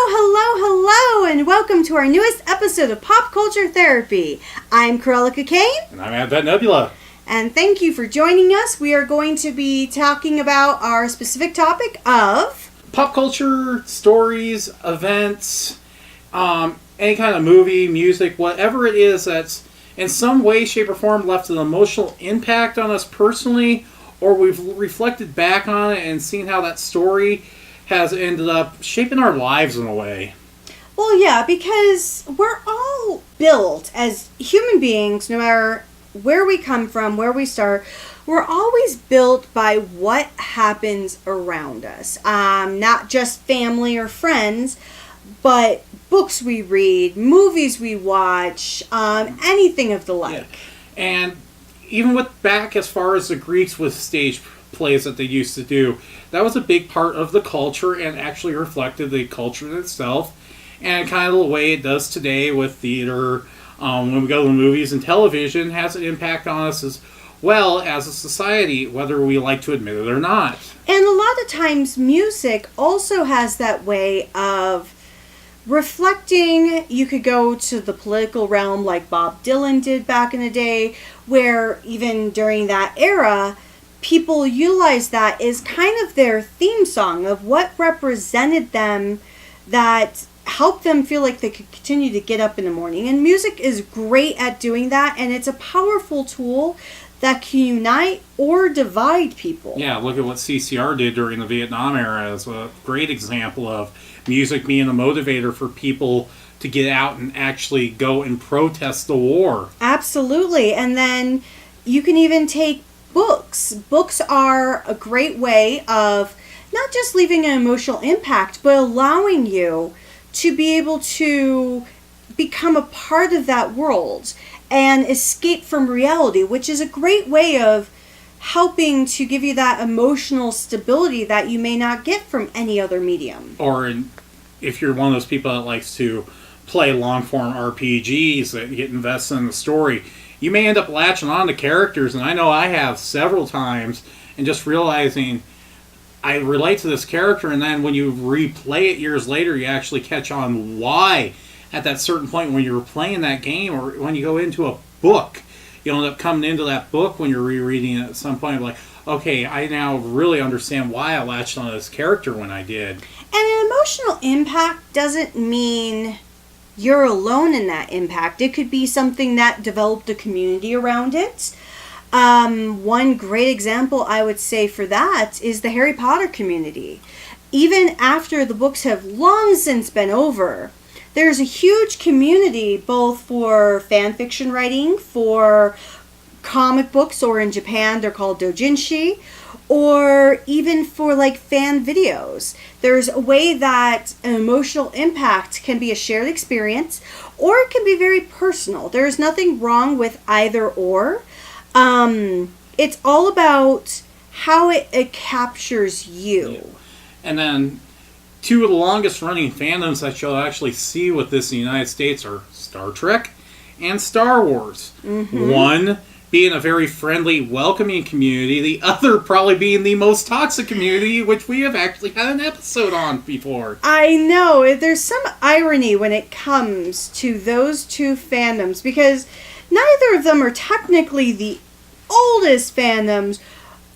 Hello, and welcome to our newest episode of Pop Culture Therapy. I'm Cruellica Kain. And I'm at Nebula. And thank you for joining us. We are going to be talking about our specific topic of pop culture, stories, events, any kind of movie, music, whatever it is that's in some way, shape, or form left an emotional impact on us personally, or we've reflected back on it and seen how that story has ended up shaping our lives in a way. Well, yeah, because we're all built as human beings, no matter where we come from, where we start, we're always built by what happens around us. Not just family or friends, but books we read, movies we watch, anything of the like. Yeah. And even with back as far as the Greeks with stage plays that they used to do, that was a big part of the culture and actually reflected the culture itself, and kind of the way it does today with theater. When we go to the movies and television, has an impact on us as well as a society, whether we like to admit it or not. And a lot of times music also has that way of reflecting. You could go to the political realm like Bob Dylan did back in the day, where even during that era, people utilize that as kind of their theme song of what represented them, that helped them feel like they could continue to get up in the morning. And music is great at doing that, and it's a powerful tool that can unite or divide people. Yeah, look at what CCR did during the Vietnam era as a great example of music being a motivator for people to get out and actually go and protest the war. Absolutely. And then you can even take books. Books are a great way of not just leaving an emotional impact, but allowing you to be able to become a part of that world and escape from reality, which is a great way of helping to give you that emotional stability that you may not get from any other medium. Or if you're one of those people that likes to play long-form RPGs that get invested in the story, you may end up latching on to characters, and I know I have several times, and just realizing I relate to this character, and then when you replay it years later, you actually catch on why at that certain point when you were playing that game, or when you go into a book, you end up coming into that book when you're rereading it at some point, like, okay, I now really understand why I latched on to this character when I did. And an emotional impact doesn't mean you're alone in that impact. It could be something that developed a community around it. One great example I would say for that is the Harry Potter community. Even after the books have long since been over, there's a huge community both for fan fiction writing, for comic books, or in Japan they're called doujinshi, or even for like fan videos. There's a way that an emotional impact can be a shared experience, or it can be very personal. There's nothing wrong with either or. It's all about how it captures you. Yeah. And then two of the longest running fandoms that you'll actually see with this in the United States are Star Trek and Star Wars. Mm-hmm. One being a very friendly, welcoming community, the other probably being the most toxic community, which we have actually had an episode on before. I know. There's some irony when it comes to those two fandoms, because neither of them are technically the oldest fandoms,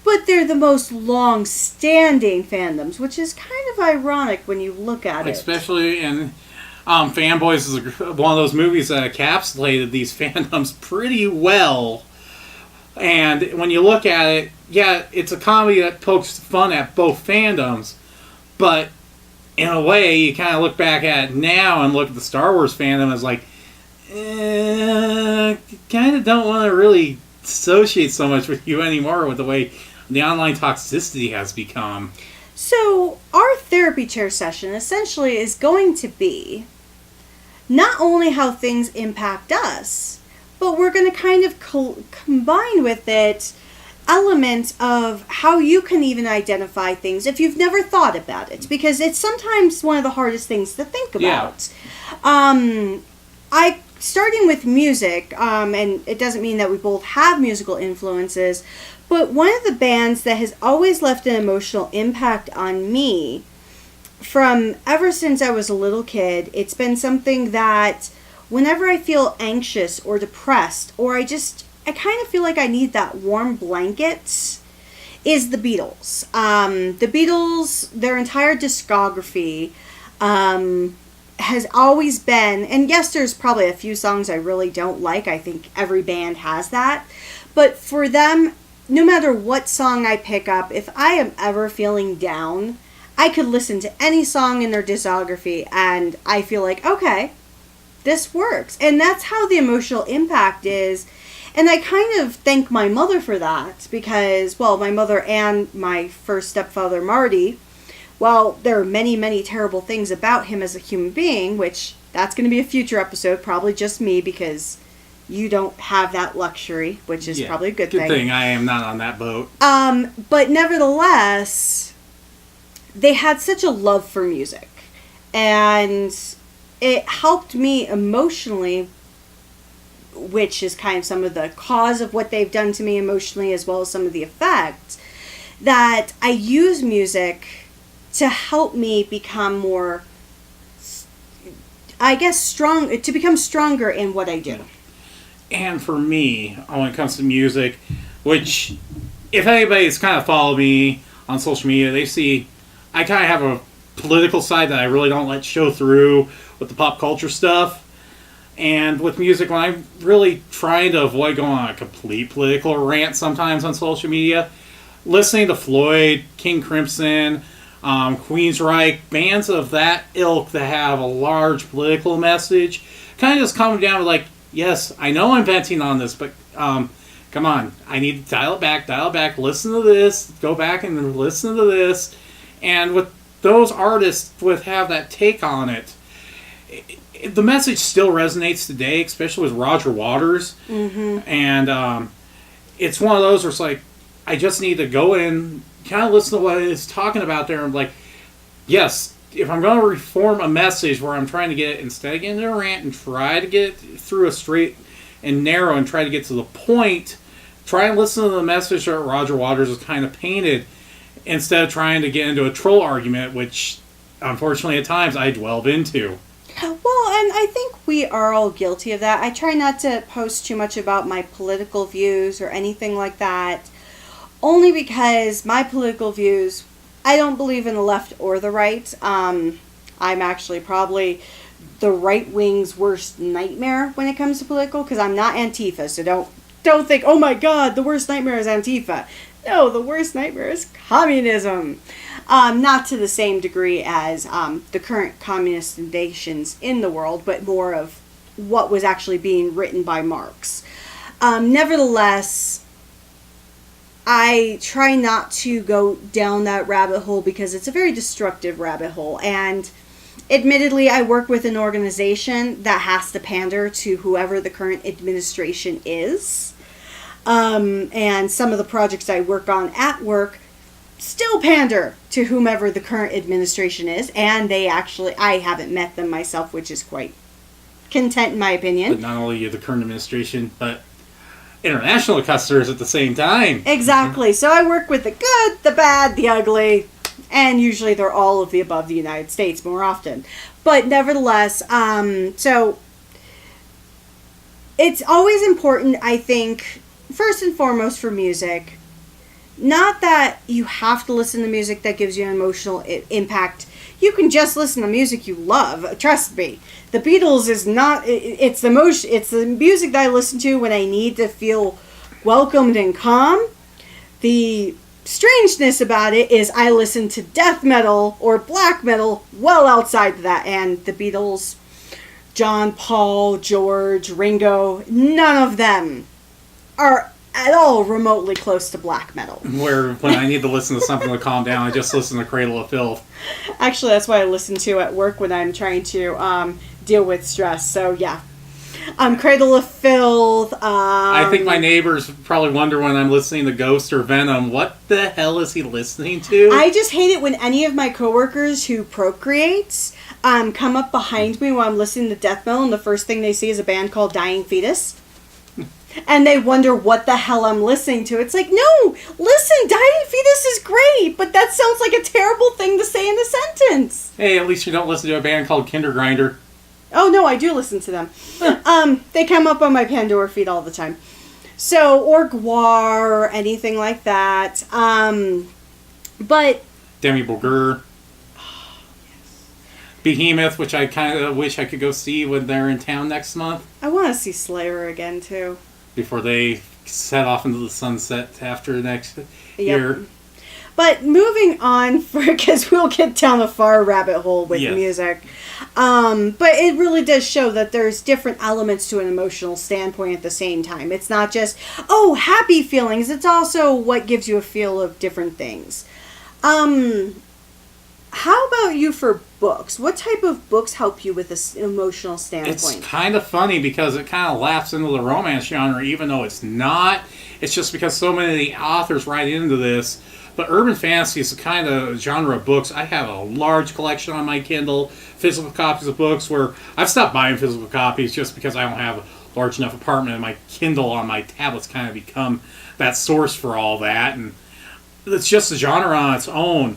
but they're the most long-standing fandoms, which is kind of ironic when you look at it. Especially in Fanboys is one of those movies that encapsulated these fandoms pretty well. And when you look at it, yeah, it's a comedy that pokes fun at both fandoms, but in a way, you kind of look back at it now and look at the Star Wars fandom as like, kind of don't want to really associate so much with you anymore with the way the online toxicity has become. So, our therapy chair session essentially is going to be not only how things impact us, but we're going to kind of combine with it elements of how you can even identify things if you've never thought about it, because it's sometimes one of the hardest things to think about. Yeah. Starting with music, and it doesn't mean that we both have musical influences, but one of the bands that has always left an emotional impact on me from ever since I was a little kid, it's been something that whenever I feel anxious or depressed, or I kind of feel like I need that warm blanket, is the Beatles. The Beatles, their entire discography, has always been, and yes, there's probably a few songs I really don't like. I think every band has that. But for them, no matter what song I pick up, if I am ever feeling down, I could listen to any song in their discography and I feel like, okay, this works. And that's how the emotional impact is. And I kind of thank my mother for that because, well, my mother and my first stepfather, Marty, well, there are many, many terrible things about him as a human being, which that's going to be a future episode, probably just me because you don't have that luxury, which is probably a good thing. Good thing I am not on that boat. But nevertheless, they had such a love for music. And it helped me emotionally, which is kind of some of the cause of what they've done to me emotionally, as well as some of the effects, that I use music to help me become more, I guess, to become stronger in what I do. And for me, when it comes to music, which, if anybody's kind of followed me on social media, they see I kind of have a political side that I really don't let show through with the pop culture stuff. And with music, when I'm really trying to avoid going on a complete political rant sometimes on social media, listening to Floyd, King Crimson, Queensryche, bands of that ilk that have a large political message, kind of just calm down with like, yes, I know I'm venting on this, but come on, I need to dial it back, listen to this, go back and listen to this. And with those artists would have that take on it, the message still resonates today, especially with Roger Waters. Mm-hmm. And it's one of those where it's like, I just need to go in, kind of listen to what it's talking about there, and like, yes, if I'm going to reform a message where I'm trying to get, instead of getting into a rant and try to get through a straight and narrow and try to get to the point, try and listen to the message that Roger Waters has kind of painted, instead of trying to get into a troll argument, which unfortunately at times I delve into. Well, and I think we are all guilty of that. I try not to post too much about my political views or anything like that, only because my political views, I don't believe in the left or the right. I'm actually probably the right wing's worst nightmare when it comes to political, because I'm not Antifa, so don't think, oh my god, the worst nightmare is Antifa. No, the worst nightmare is communism. Not to the same degree as the current communist nations in the world, but more of what was actually being written by Marx. Nevertheless, I try not to go down that rabbit hole because it's a very destructive rabbit hole. And admittedly, I work with an organization that has to pander to whoever the current administration is. And some of the projects I work on at work still pander to whomever the current administration is, and I haven't met them myself, which is quite content in my opinion. But not only the current administration, but international customers at the same time. Exactly. So I work with the good, the bad, the ugly, and usually they're all of the above the United States more often. But nevertheless, so it's always important, I think, first and foremost for music, not that you have to listen to music that gives you an emotional impact. You can just listen to music you love. Trust me. The Beatles is not, it's the music that I listen to when I need to feel welcomed and calm. The strangeness about it is I listen to death metal or black metal well outside of that. And the Beatles, John, Paul, George, Ringo, none of them are at all remotely close to black metal. Where when I need to listen to something to calm down, I just listen to Cradle of Filth. Actually, that's what I listen to at work when I'm trying to deal with stress. So yeah, Cradle of Filth. I think my neighbors probably wonder when I'm listening to Ghost or Venom, what the hell is he listening to? I just hate it when any of my coworkers who procreates come up behind me while I'm listening to death metal, and the first thing they see is a band called Dying Fetus. And they wonder what the hell I'm listening to. It's like, no, listen, Dying Fetus is great, but that sounds like a terrible thing to say in a sentence. Hey, at least you don't listen to a band called Kindergrinder. Oh, no, I do listen to them. They come up on my Pandora feed all the time. So, or Gwar, or anything like that. But... Demi Bourger. Behemoth, which I kind of wish I could go see when they're in town next month. I want to see Slayer again, too. Before they set off into the sunset after next year. But moving on, because we'll get down a far rabbit hole with music. But it really does show that there's different elements to an emotional standpoint at the same time. It's not just, oh, happy feelings. It's also what gives you a feel of different things. How about you for books? What type of books help you with this emotional standpoint? It's kind of funny because it kind of laps into the romance genre, even though it's not. It's just because so many of the authors write into this. But urban fantasy is the kind of genre of books. I have a large collection on my Kindle, physical copies of books, where I've stopped buying physical copies just because I don't have a large enough apartment, and my Kindle on my tablet's kind of become that source for all that. And it's just a genre on its own,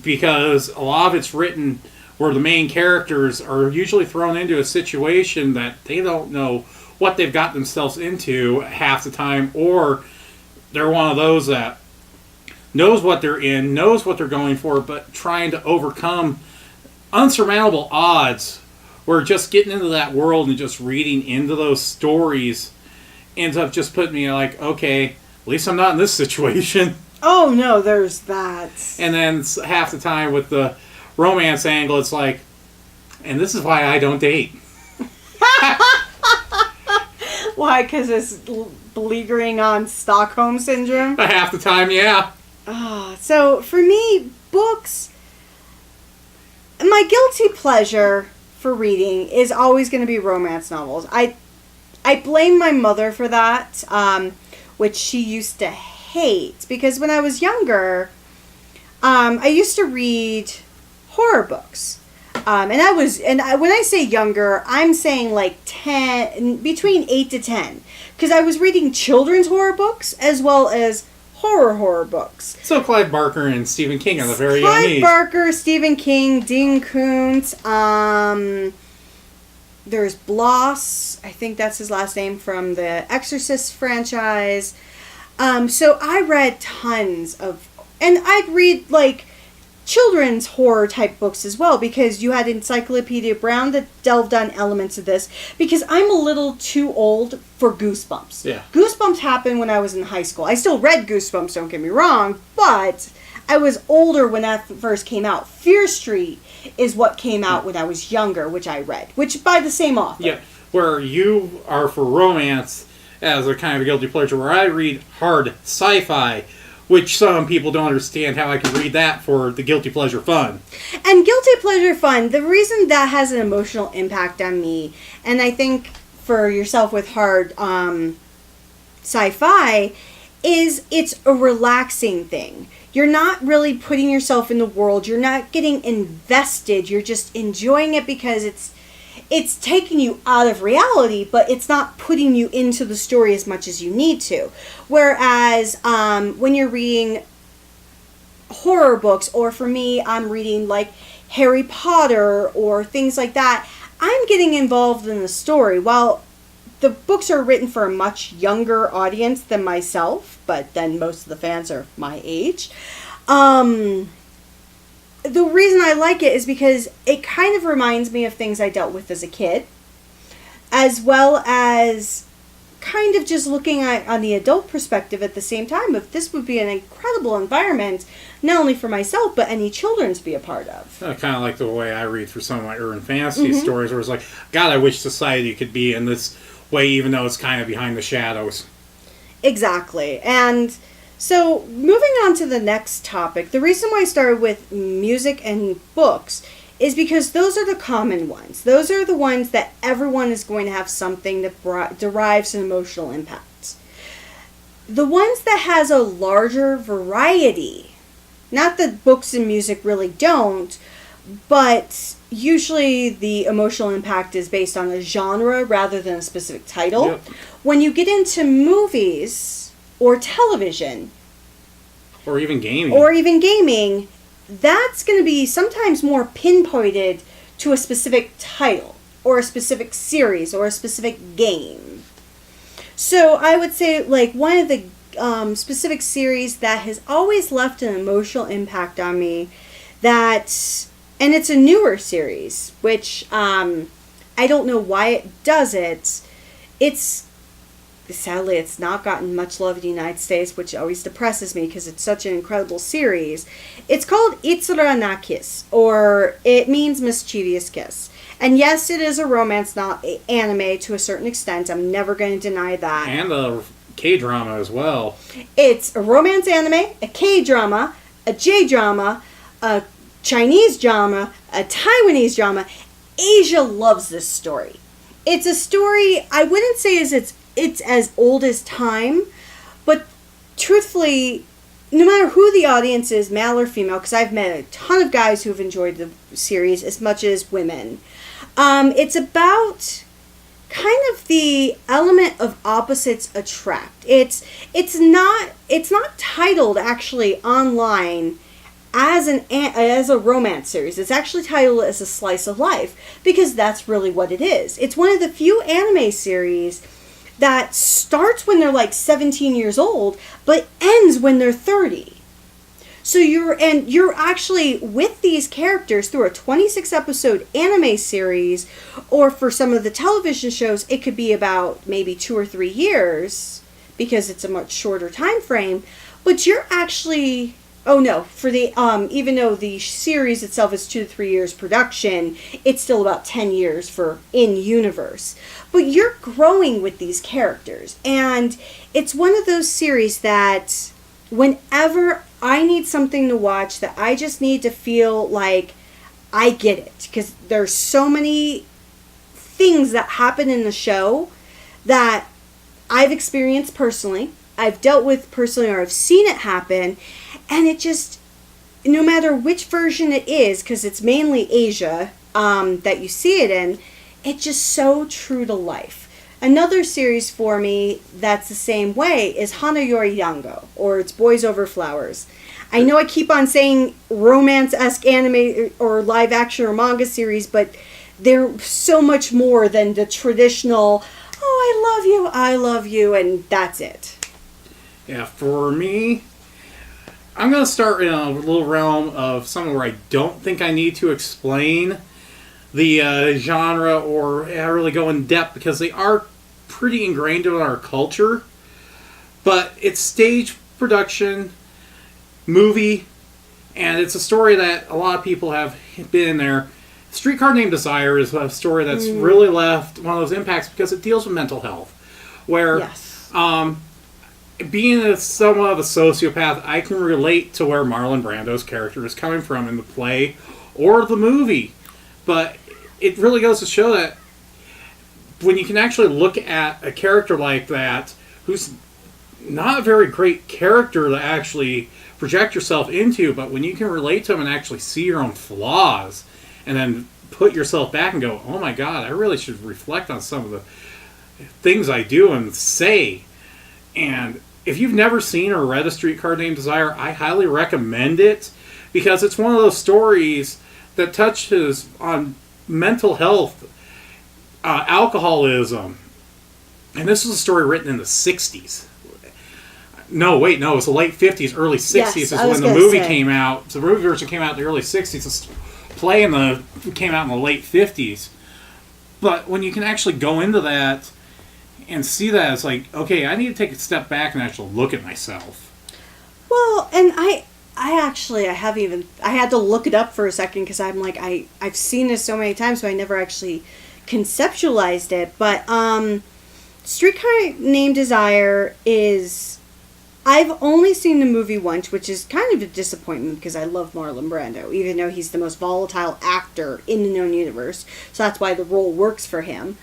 because a lot of it's written where the main characters are usually thrown into a situation that they don't know what they've got themselves into half the time, or they're one of those that knows what they're in, knows what they're going for, but trying to overcome unsurmountable odds, where just getting into that world and just reading into those stories ends up just putting me like, okay, at least I'm not in this situation. Oh, no, there's that. And then half the time with the romance angle, it's like, and this is why I don't date. Why? Because it's beleaguering on Stockholm Syndrome? Half the time, yeah. So, for me, books, my guilty pleasure for reading is always going to be romance novels. I blame my mother for that, which she used to hate, because when I was younger, I used to read horror books. When I say younger, I'm saying like 10, between 8 to 10, because I was reading children's horror books as well as horror books. So Clive Barker and Stephen King at a very young age. Clive Barker, Stephen King, Dean Koontz, there's Bloss, I think that's his last name, from the Exorcist franchise. So I read tons of, and I'd read like children's horror type books as well, because you had Encyclopedia Brown that delved on elements of this, because I'm a little too old for Goosebumps. Yeah. Goosebumps happened when I was in high school. I still read Goosebumps, don't get me wrong, but I was older when that first came out. Fear Street is what came out when I was younger, which I read, which by the same author. Yeah, where you are for romance as a kind of a guilty pleasure, where I read hard sci-fi, which some people don't understand how I can read that for the guilty pleasure fun. And guilty pleasure fun, the reason that has an emotional impact on me, and I think for yourself with hard sci-fi, is it's a relaxing thing. You're not really putting yourself in the world. You're not getting invested. You're just enjoying it because it's taking you out of reality, but it's not putting you into the story as much as you need to. Whereas when you're reading horror books, or for me, I'm reading like Harry Potter or things like that, I'm getting involved in the story. While the books are written for a much younger audience than myself, but then most of the fans are my age. The reason I like it is because it kind of reminds me of things I dealt with as a kid, as well as kind of just looking at on the adult perspective at the same time. If this would be an incredible environment, not only for myself, but any children to be a part of. Kind of like the way I read through some of my urban fantasy stories, where it's like, God, I wish society could be in this way, even though it's kind of behind the shadows. Exactly. And so, moving on to the next topic, the reason why I started with music and books is because those are the common ones. Those are the ones that everyone is going to have something that derives an emotional impact. The ones that has a larger variety, not that books and music really don't, But usually the emotional impact is based on a genre rather than a specific title. Yep. When you get into movies or television, or even gaming, that's going to be sometimes more pinpointed to a specific title or a specific series or a specific game. So I would say, like, one of the specific series that has always left an emotional impact on me, and it's a newer series, which I don't know why it does it. Sadly, it's not gotten much love in the United States, which always depresses me because it's such an incredible series. It's called Itsura na Kiss, or it means mischievous kiss. And yes, it is a romance, not anime to a certain extent. I'm never going to deny that. And a K-drama as well. It's a romance anime, a K-drama, a J-drama, a Chinese drama, a Taiwanese drama. Asia loves this story. It's a story, I wouldn't say it's as old as time, but truthfully, no matter who the audience is, male or female, because I've met a ton of guys who have enjoyed the series as much as women. It's about kind of the element of opposites attract. It's not titled actually online as a romance series. It's actually titled as a slice of life because that's really what it is. It's one of the few anime series that starts when they're like 17 years old but ends when they're 30. So you're actually with these characters through a 26 episode anime series, or for some of the television shows it could be about maybe 2 or 3 years because it's a much shorter time frame, but you're actually for the even though the series itself is 2 to 3 years production, it's still about 10 years for in universe. But you're growing with these characters, and it's one of those series that whenever I need something to watch that I just need to feel like I get it, because there's so many things that happen in the show that I've experienced personally, I've dealt with personally, or I've seen it happen, and it just, no matter which version it is, because it's mainly Asia that you see it in, it's just so true to life. Another series for me that's the same way is Hanayori Dango, or it's Boys Over Flowers. I know I keep on saying romance-esque anime or live-action or manga series, but they're so much more than the traditional, oh, I love you, and that's it. Yeah, for me, I'm going to start in a little realm of something where I don't think I need to explain the genre or really go in depth, because they are pretty ingrained in our culture. But it's stage production, movie, and it's a story that a lot of people have been in there. Streetcar Named Desire is a story that's really left one of those impacts because it deals with mental health. Where, yes. Being somewhat of a sociopath, I can relate to where Marlon Brando's character is coming from in the play or the movie. But it really goes to show that when you can actually look at a character like that, who's not a very great character to actually project yourself into, but when you can relate to him and actually see your own flaws, and then put yourself back and go, oh my God, I really should reflect on some of the things I do and say. And if you've never seen or read A Streetcar Named Desire, I highly recommend it, because it's one of those stories that touches on mental health, alcoholism. And this was a story written in the 60s. No, it was the late 50s, early 60s Yes, is when the movie came out. So the movie version came out in the early 60s. The play came out in the late 50s. But when you can actually go into that and see that, it's like, okay, I need to take a step back and actually look at myself. Well, and I had to look it up for a second, because I'm like, I've seen this so many times, so I never actually conceptualized it. But Streetcar Named Desire is, I've only seen the movie once, which is kind of a disappointment because I love Marlon Brando, even though he's the most volatile actor in the known universe. So that's why the role works for him.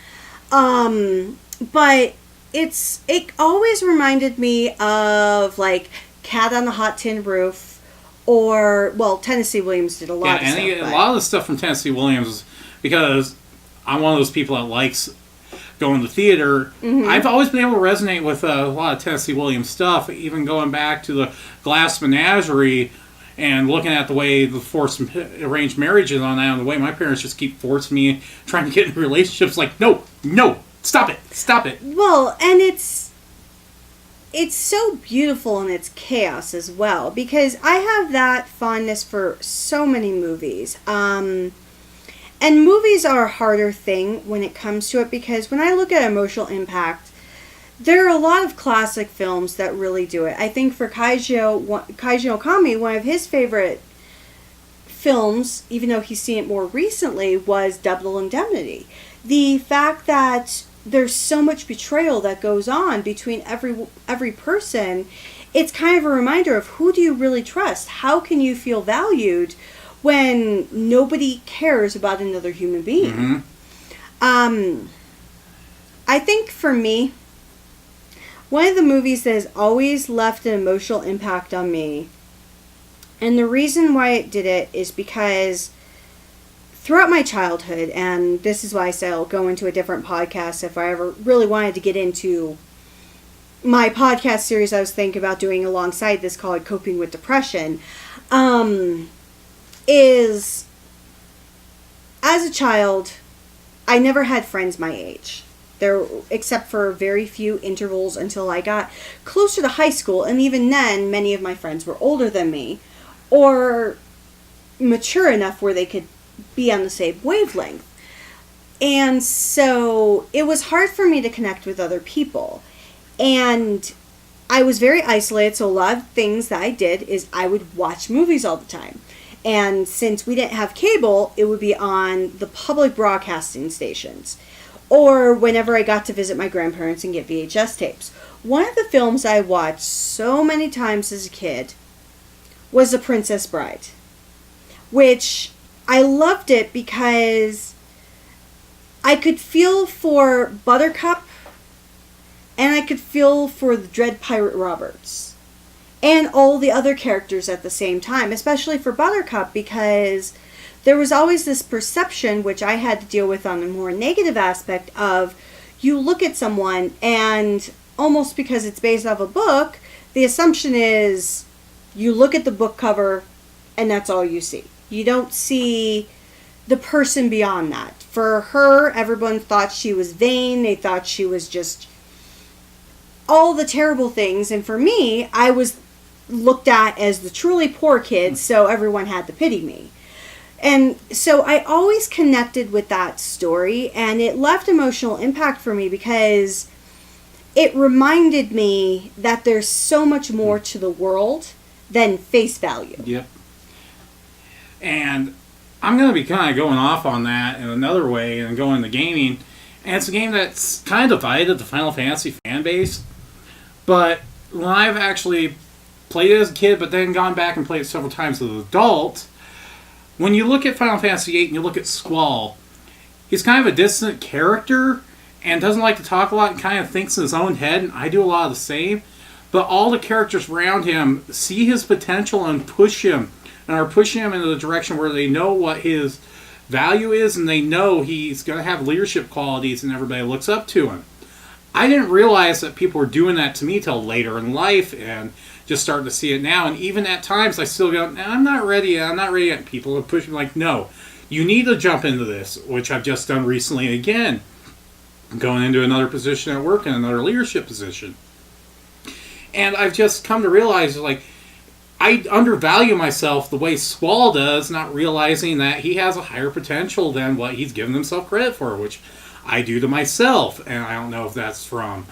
But it always reminded me of like Cat on the Hot Tin Roof, Or, well, Tennessee Williams did a lot of stuff. A lot of the stuff from Tennessee Williams is because I'm one of those people that likes going to theater. I've always been able to resonate with a lot of Tennessee Williams stuff, even going back to the Glass Menagerie and looking at the way the forced arranged marriages on that, and the way my parents just keep forcing me, trying to get into relationships. Like, no, stop it. Well, and it's so beautiful in its chaos as well, because I have that fondness for so many movies. And movies are a harder thing when it comes to it, because when I look at emotional impact, there are a lot of classic films that really do it. I think for Kaiji Okami, one of his favorite films, even though he's seen it more recently, was Double Indemnity. The fact that there's so much betrayal that goes on between every person, it's kind of a reminder of, who do you really trust? How can you feel valued when nobody cares about another human being? I think for me, one of the movies that has always left an emotional impact on me, and the reason why it did it is because throughout my childhood, and this is why I say I'll go into a different podcast if I ever really wanted to get into my podcast series I was thinking about doing alongside this, called Coping with Depression, is, as a child, I never had friends my age. There, except for very few intervals until I got closer to high school, and even then, many of my friends were older than me, or mature enough where they could be on the same wavelength. And so it was hard for me to connect with other people. And I was very isolated, so a lot of things that I did is I would watch movies all the time. And since we didn't have cable, it would be on the public broadcasting stations, or whenever I got to visit my grandparents and get VHS tapes. One of the films I watched so many times as a kid was The Princess Bride, which I loved it because I could feel for Buttercup, and I could feel for the Dread Pirate Roberts, and all the other characters at the same time, especially for Buttercup, because there was always this perception, which I had to deal with on a more negative aspect, of you look at someone and almost because it's based off a book, the assumption is you look at the book cover and that's all you see. You don't see the person beyond that. For her, everyone thought she was vain. They thought she was just all the terrible things. And for me, I was looked at as the truly poor kid, so everyone had to pity me. And so I always connected with that story, and it left emotional impact for me because it reminded me that there's so much more to the world than face value. Yep. And I'm going to be kind of going off on that in another way and going to gaming. And it's a game that's kind of divided the Final Fantasy fan base. But when I've actually played it as a kid, but then gone back and played it several times as an adult, when you look at Final Fantasy VIII and you look at Squall, he's kind of a distant character and doesn't like to talk a lot and kind of thinks in his own head, and I do a lot of the same. But all the characters around him see his potential and push him, and are pushing him in the direction where they know what his value is, and they know he's going to have leadership qualities and everybody looks up to him. I didn't realize that people were doing that to me till later in life, and just starting to see it now. And even at times I still go, I'm not ready yet. People are pushing like, no, you need to jump into this, which I've just done recently again. I'm going into another position at work and another leadership position. And I've just come to realize, like, I undervalue myself the way Squall does, not realizing that he has a higher potential than what he's given himself credit for, which I do to myself. And I don't know if that's from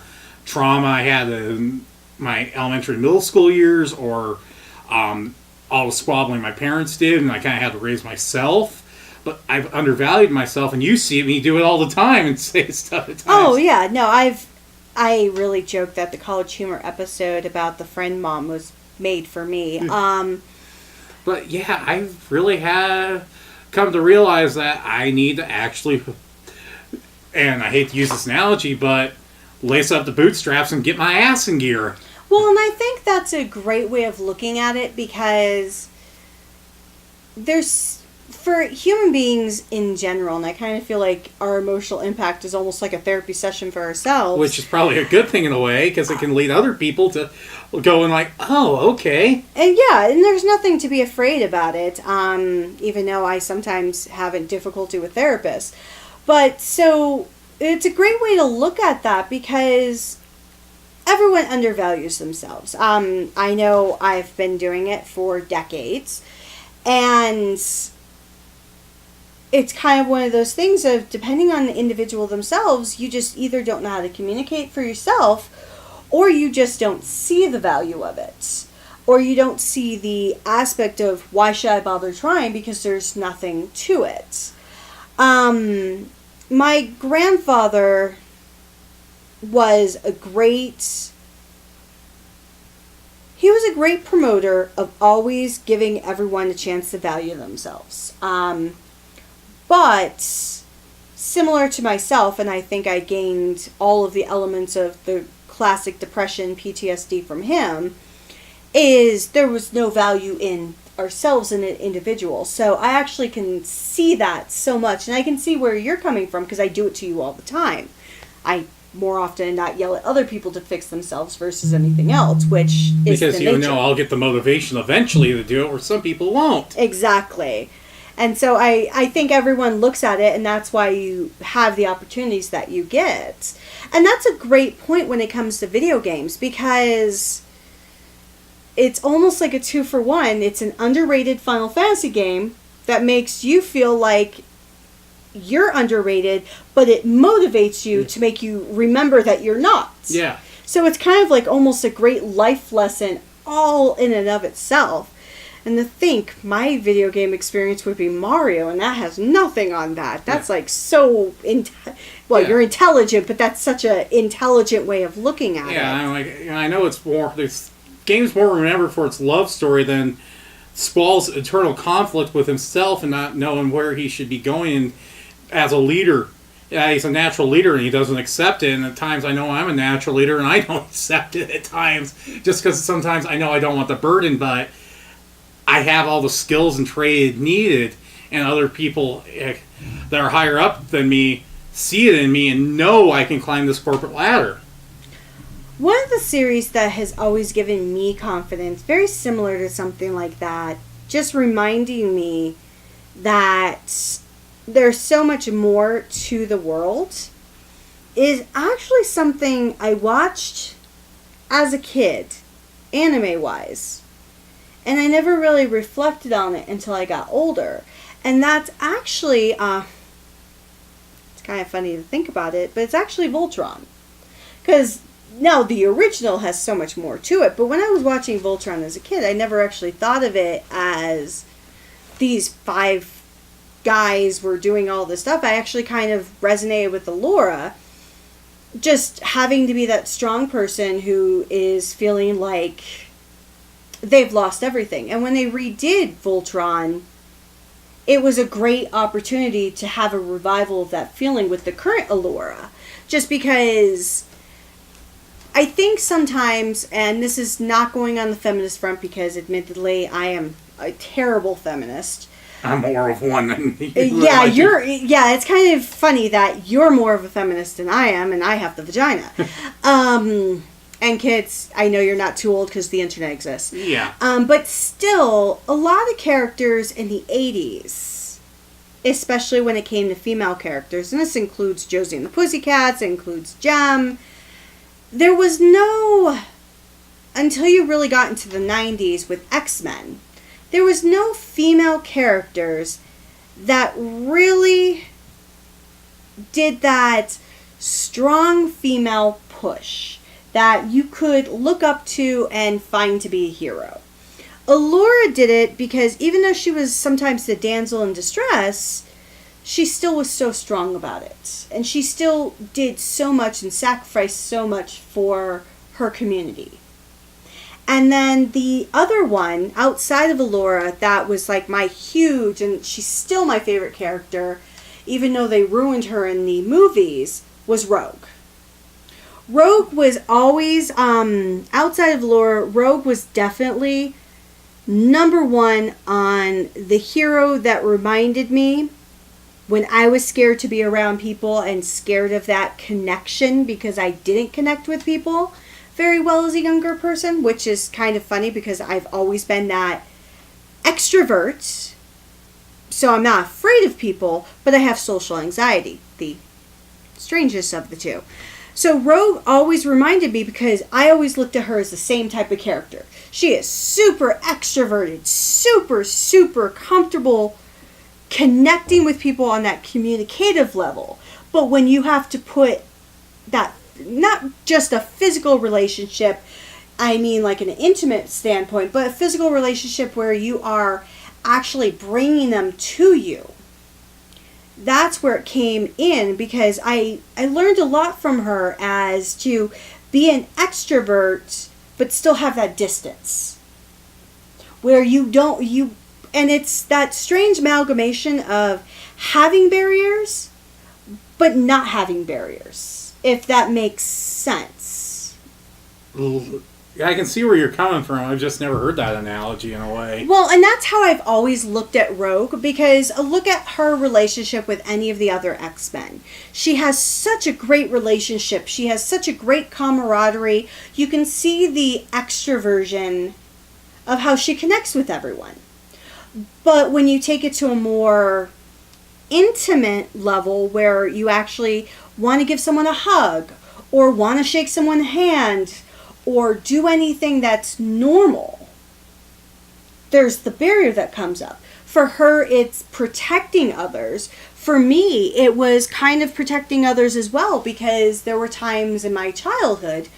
trauma I had in my elementary and middle school years, or all the squabbling my parents did, and I kind of had to raise myself. But I've undervalued myself, and you see me do it all the time and say stuff at times. Oh, yeah. No, I really joke that the College Humor episode about the friend mom was made for me. But yeah, I really have come to realize that I need to actually, and I hate to use this analogy, but lace up the bootstraps and get my ass in gear. Well, and I think that's a great way of looking at it, because there's, for human beings in general, and I kind of feel like our emotional impact is almost like a therapy session for ourselves. Which is probably a good thing in a way, because it can lead other people to go and like, oh, okay. And yeah, and there's nothing to be afraid about it, even though I sometimes have a difficulty with therapists. But so it's a great way to look at that, because everyone undervalues themselves. I know I've been doing it for decades, and it's kind of one of those things of, depending on the individual themselves, you just either don't know how to communicate for yourself, or you just don't see the value of it, or you don't see the aspect of, why should I bother trying, because there's nothing to it. My grandfather was a great promoter of always giving everyone a chance to value themselves. But similar to myself, and I think I gained all of the elements of the classic depression, PTSD from him, is there was no value in ourselves in an individual. So I actually can see that so much, and I can see where you're coming from, because I do it to you all the time. I more often than not yell at other people to fix themselves versus anything else, which is because the you nature. know I'll get the motivation eventually to do it, where some people won't. Exactly. And so I think everyone looks at it, and that's why you have the opportunities that you get. And that's a great point when it comes to video games, because it's almost like a 2-for-1. It's an underrated Final Fantasy game that makes you feel like you're underrated, but it motivates you to make you remember that you're not. Yeah. So it's kind of like almost a great life lesson all in and of itself. And to think my video game experience would be Mario, and that has nothing on that. That's like so... you're intelligent, but that's such an intelligent way of looking at it. Yeah, I know it's more... This game's more remembered for its love story than Squall's eternal conflict with himself and not knowing where he should be going as a leader. Yeah, he's a natural leader, and he doesn't accept it. And at times I know I'm a natural leader, and I don't accept it at times. Just because sometimes I know I don't want the burden, but I have all the skills and trade needed, and other people that are higher up than me see it in me and know I can climb this corporate ladder. One of the series that has always given me confidence, very similar to something like that, just reminding me that there's so much more to the world, is actually something I watched as a kid, anime-wise. And I never really reflected on it until I got older. And that's actually, it's kind of funny to think about it, but it's actually Voltron. Because now the original has so much more to it, but when I was watching Voltron as a kid, I never actually thought of it as these 5 guys were doing all this stuff. I actually kind of resonated with Allura, just having to be that strong person who is feeling like they've lost everything. And when they redid Voltron, it was a great opportunity to have a revival of that feeling with the current Allura. Just because I think sometimes, and this is not going on the feminist front, because admittedly I am a terrible feminist. I'm more of one than you. Yeah, it's kind of funny that you're more of a feminist than I am, and I have the vagina. And kids, I know you're not too old because the internet exists. Yeah. But still, a lot of characters in the 80s, especially when it came to female characters, and this includes Josie and the Pussycats, it includes Jem, there was no, until you really got into the 90s with X-Men, there was no female characters that really did that strong female push that you could look up to and find to be a hero. Allura did it because even though she was sometimes the damsel in distress, she still was so strong about it. And she still did so much and sacrificed so much for her community. And then the other one, outside of Allura, that was like my huge, and she's still my favorite character, even though they ruined her in the movies, was Rogue. Rogue was always, outside of Allura, Rogue was definitely Number one on the hero that reminded me when I was scared to be around people and scared of that connection because I didn't connect with people very well as a younger person, which is kind of funny because I've always been that extrovert. So I'm not afraid of people, but I have social anxiety, the strangest of the two. So Rogue always reminded me because I always looked at her as the same type of character. She is super extroverted, super, super comfortable connecting with people on that communicative level. But when you have to put that, not just a physical relationship, I mean like an intimate standpoint, but a physical relationship where you are actually bringing them to you. That's where it came in, because I learned a lot from her as to be an extrovert but still have that distance where and it's that strange amalgamation of having barriers but not having barriers, if that makes sense. I can see where you're coming from. I've just never heard that analogy in a way. Well, and that's how I've always looked at Rogue, because look at her relationship with any of the other X-Men. She has such a great relationship. She has such a great camaraderie. You can see the extroversion of how she connects with everyone. But when you take it to a more intimate level where you actually want to give someone a hug or want to shake someone's hand or do anything that's normal, there's the barrier that comes up. For her, it's protecting others. For me, it was kind of protecting others as well, because there were times in my childhood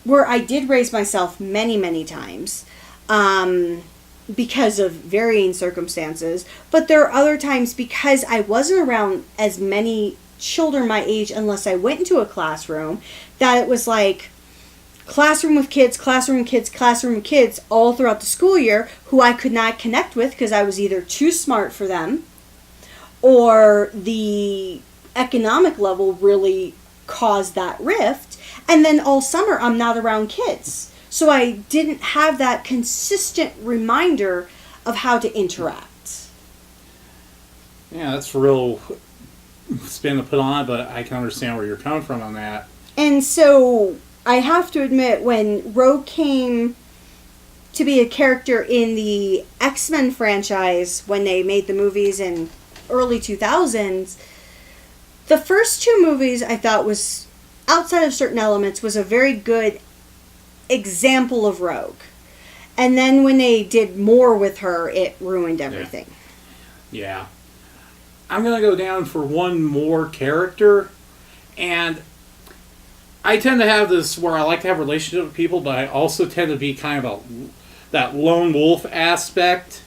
where I did raise myself many, many times because of varying circumstances. But there are other times because I wasn't around as many children my age unless I went into a classroom, that it was like classroom with kids, classroom kids, classroom kids all throughout the school year who I could not connect with because I was either too smart for them or the economic level really caused that rift. And then all summer I'm not around kids. So I didn't have that consistent reminder of how to interact. Yeah, that's a real spin to put on it, but I can understand where you're coming from on that. And so I have to admit, when Rogue came to be a character in the X-Men franchise, when they made the movies in early 2000s, the first two movies I thought was, outside of certain elements, was a very good example of Rogue. And then when they did more with her, it ruined everything. Yeah. I'm going to go down for one more character, and I tend to have this where I like to have a relationship with people, but I also tend to be kind of that lone wolf aspect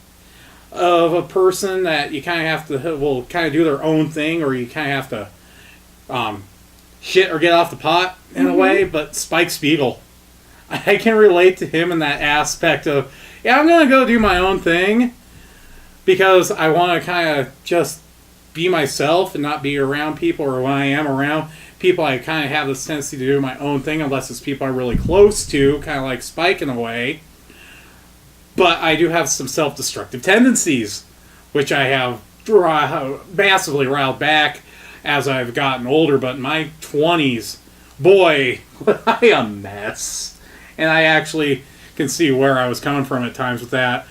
of a person that you kind of have to, kind of do their own thing, or you kind of have to shit or get off the pot in a way. But Spike Spiegel, I can relate to him in that aspect of, yeah, I'm going to go do my own thing because I want to kind of just be myself and not be around people, or when I am around people, I kind of have this tendency to do my own thing unless it's people I'm really close to, kind of like Spike in a way. But I do have some self-destructive tendencies, which I have massively riled back as I've gotten older. But in my 20s, boy, was I a mess. And I actually can see where I was coming from at times with that.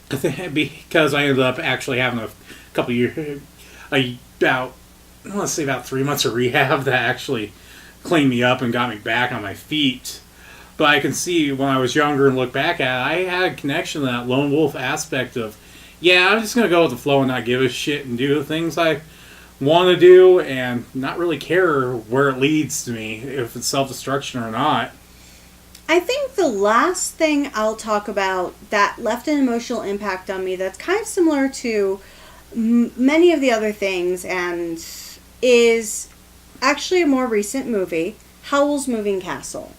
Because I ended up actually having a couple years, about 3 months of rehab that actually cleaned me up and got me back on my feet. But I can see when I was younger and look back at it, I had a connection to that lone wolf aspect of, yeah, I'm just going to go with the flow and not give a shit and do the things I want to do and not really care where it leads to me, if it's self-destruction or not. I think the last thing I'll talk about that left an emotional impact on me that's kind of similar to many of the other things, and is actually a more recent movie, Howl's Moving Castle.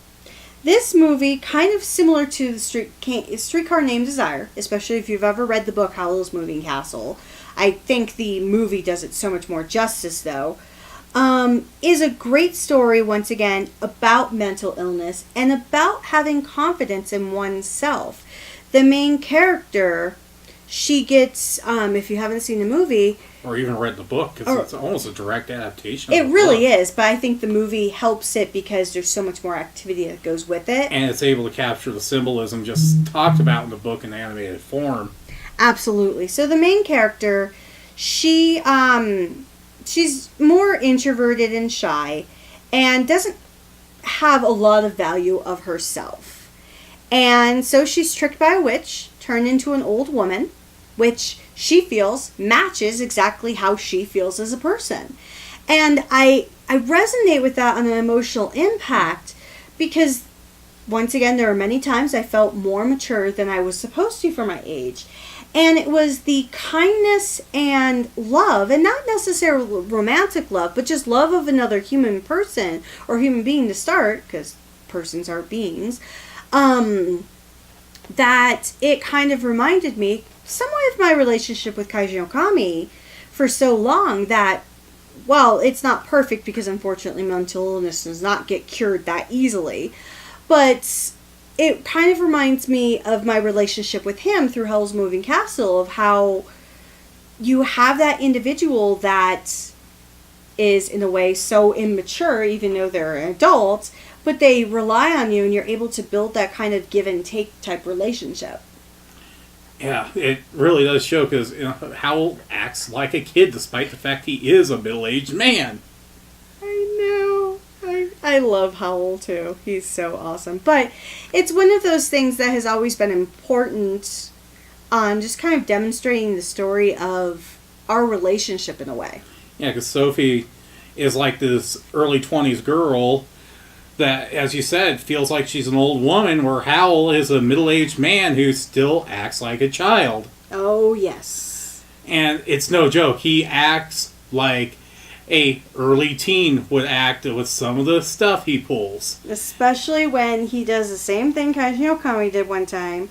This movie, kind of similar to the Streetcar Named Desire, especially if you've ever read the book Howl's Moving Castle. I think the movie does it so much more justice, though. is a great story, once again, about mental illness and about having confidence in oneself. The main character, she gets, if you haven't seen the movie, or even read the book, because it's almost a direct adaptation. It really is, but I think the movie helps it because there's so much more activity that goes with it. And it's able to capture the symbolism just talked about in the book in animated form. Absolutely. So the main character, she's more introverted and shy and doesn't have a lot of value of herself. And so she's tricked by a witch, turned into an old woman, which she feels matches exactly how she feels as a person. And I resonate with that on an emotional impact because, once again, there are many times I felt more mature than I was supposed to for my age. And it was the kindness and love, and not necessarily romantic love, but just love of another human person or human being to start, because persons are beings, that it kind of reminded me somewhat of my relationship with Kaiji Okami for so long that, well, it's not perfect because unfortunately mental illness does not get cured that easily, but it kind of reminds me of my relationship with him through Hell's Moving Castle, of how you have that individual that is in a way so immature, even though they're adults, but they rely on you and you're able to build that kind of give and take type relationship. Yeah, it really does show because Howell acts like a kid despite the fact he is a middle-aged man. I know. I love Howell too. He's so awesome. But it's one of those things that has always been important on just kind of demonstrating the story of our relationship in a way. Yeah, because Sophie is like this early 20s girl that, as you said, feels like she's an old woman, where Howell is a middle-aged man who still acts like a child. Oh, yes. And it's no joke. He acts like a early teen would act with some of the stuff he pulls. Especially when he does the same thing Kaiji Okami did one time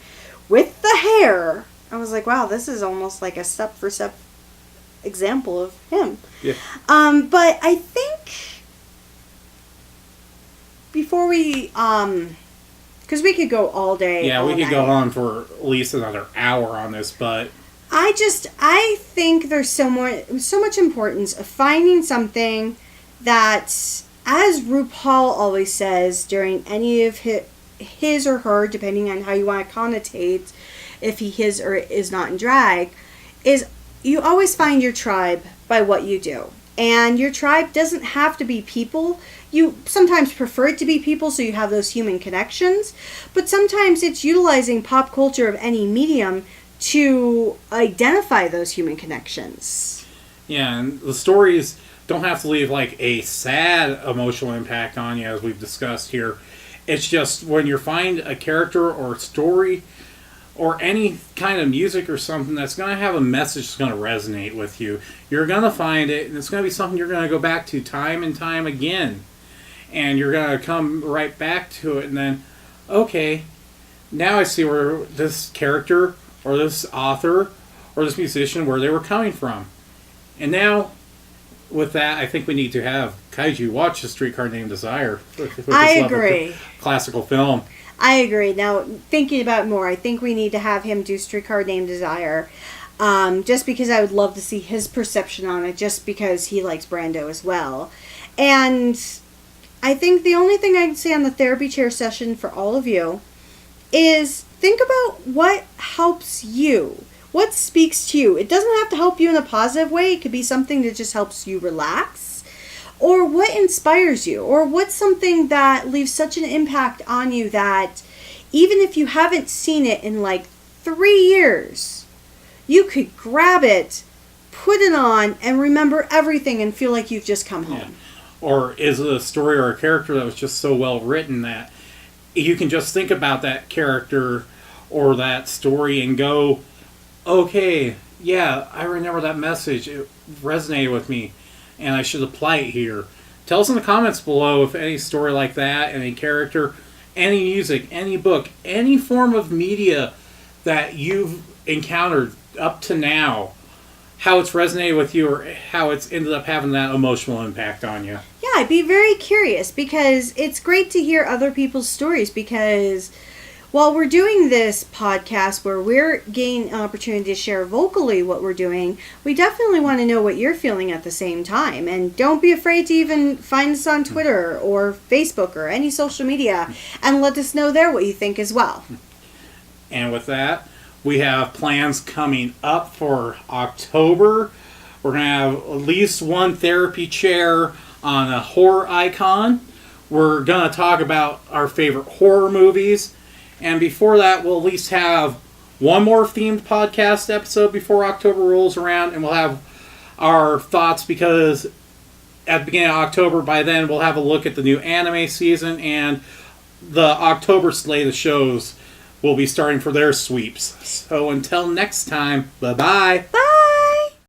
with the hair. I was like, wow, this is almost like a step-for-step example of him. Yeah. But I think before we, because we could go all day. Yeah, we could night. go on for at least another hour on this, but I think there's so much importance of finding something that, as RuPaul always says during any of his or her, depending on how you want to connotate, if he his or is not in drag, is you always find your tribe by what you do. And your tribe doesn't have to be people. You sometimes prefer it to be people so you have those human connections. But sometimes it's utilizing pop culture of any medium to identify those human connections. Yeah, and the stories don't have to leave like a sad emotional impact on you, as we've discussed here. It's just when you find a character or a story or any kind of music or something that's going to have a message that's going to resonate with you, you're going to find it, and it's going to be something you're going to go back to time and time again. And you're going to come right back to it, and then, okay, now I see where this character or this author or this musician, where they were coming from. And now, with that, I think we need to have Kaiju watch A Streetcar Named Desire. I agree. Classical film. I agree. Now, thinking about it more, I think we need to have him do Streetcar Named Desire. Just because I would love to see his perception on it, just because he likes Brando as well. And I think the only thing I can say on the therapy chair session for all of you is think about what helps you. What speaks to you. It doesn't have to help you in a positive way. It could be something that just helps you relax. Or what inspires you. Or what's something that leaves such an impact on you that even if you haven't seen it in like 3 years, you could grab it, put it on, and remember everything and feel like you've just come home. Yeah. Or is it a story or a character that was just so well written that you can just think about that character or that story and go, okay, yeah, I remember that message. It resonated with me, and I should apply it here. Tell us in the comments below if any story like that, any character, any music, any book, any form of media that you've encountered up to now how it's resonated with you or how it's ended up having that emotional impact on you. Yeah, I'd be very curious because it's great to hear other people's stories, because while we're doing this podcast where we're gaining an opportunity to share vocally what we're doing, we definitely want to know what you're feeling at the same time. And don't be afraid to even find us on Twitter or Facebook or any social media and let us know there what you think as well. And with that, we have plans coming up for October. We're going to have at least one therapy chair on a horror icon. We're going to talk about our favorite horror movies. And before that, we'll at least have one more themed podcast episode before October rolls around. And we'll have our thoughts, because at the beginning of October, by then, we'll have a look at the new anime season. And the October slate of shows will be starting for their sweeps. So until next time, bye-bye. Bye!